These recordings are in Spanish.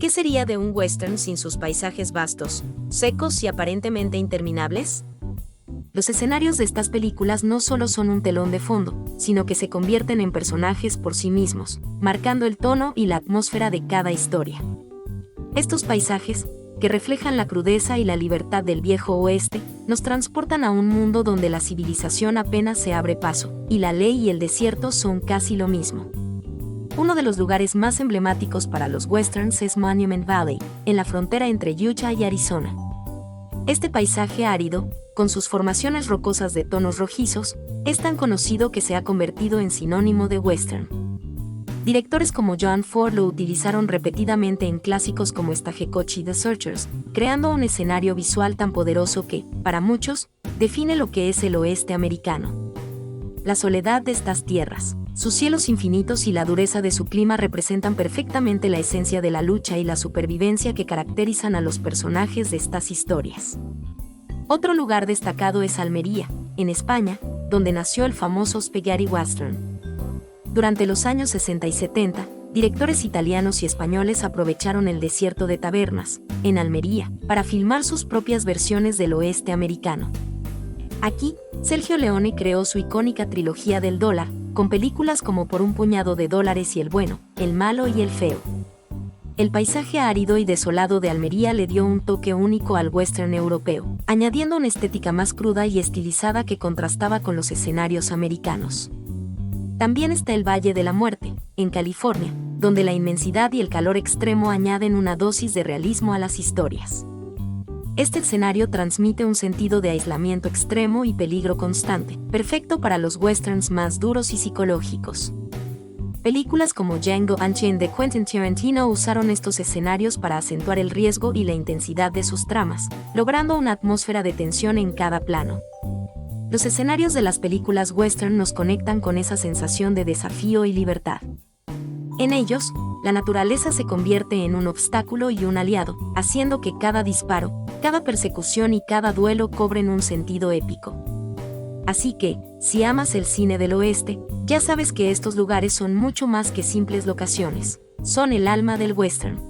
¿Qué sería de un western sin sus paisajes vastos, secos y aparentemente interminables? Los escenarios de estas películas no solo son un telón de fondo, sino que se convierten en personajes por sí mismos, marcando el tono y la atmósfera de cada historia. Estos paisajes, que reflejan la crudeza y la libertad del viejo oeste, nos transportan a un mundo donde la civilización apenas se abre paso, y la ley y el desierto son casi lo mismo. Uno de los lugares más emblemáticos para los westerns es Monument Valley, en la frontera entre Utah y Arizona. Este paisaje árido, con sus formaciones rocosas de tonos rojizos, es tan conocido que se ha convertido en sinónimo de western. Directores como John Ford lo utilizaron repetidamente en clásicos como Stagecoach y The Searchers, creando un escenario visual tan poderoso que, para muchos, define lo que es el oeste americano. La soledad de estas tierras, sus cielos infinitos y la dureza de su clima representan perfectamente la esencia de la lucha y la supervivencia que caracterizan a los personajes de estas historias. Otro lugar destacado es Almería, en España, donde nació el famoso Spaghetti Western. Durante los años 60 y 70, directores italianos y españoles aprovecharon el desierto de Tabernas, en Almería, para filmar sus propias versiones del oeste americano. Aquí, Sergio Leone creó su icónica trilogía del dólar, con películas como Por un puñado de dólares y El bueno, el malo y el feo. El paisaje árido y desolado de Almería le dio un toque único al western europeo, añadiendo una estética más cruda y estilizada que contrastaba con los escenarios americanos. También está el Valle de la Muerte, en California, donde la inmensidad y el calor extremo añaden una dosis de realismo a las historias. Este escenario transmite un sentido de aislamiento extremo y peligro constante, perfecto para los westerns más duros y psicológicos. Películas como Django Unchained de Quentin Tarantino usaron estos escenarios para acentuar el riesgo y la intensidad de sus tramas, logrando una atmósfera de tensión en cada plano. Los escenarios de las películas western nos conectan con esa sensación de desafío y libertad. En ellos, la naturaleza se convierte en un obstáculo y un aliado, haciendo que cada disparo, cada persecución y cada duelo cobren un sentido épico. Así que, si amas el cine del oeste, ya sabes que estos lugares son mucho más que simples locaciones, son el alma del western.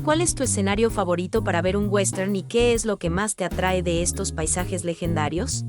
¿Cuál es tu escenario favorito para ver un western y qué es lo que más te atrae de estos paisajes legendarios?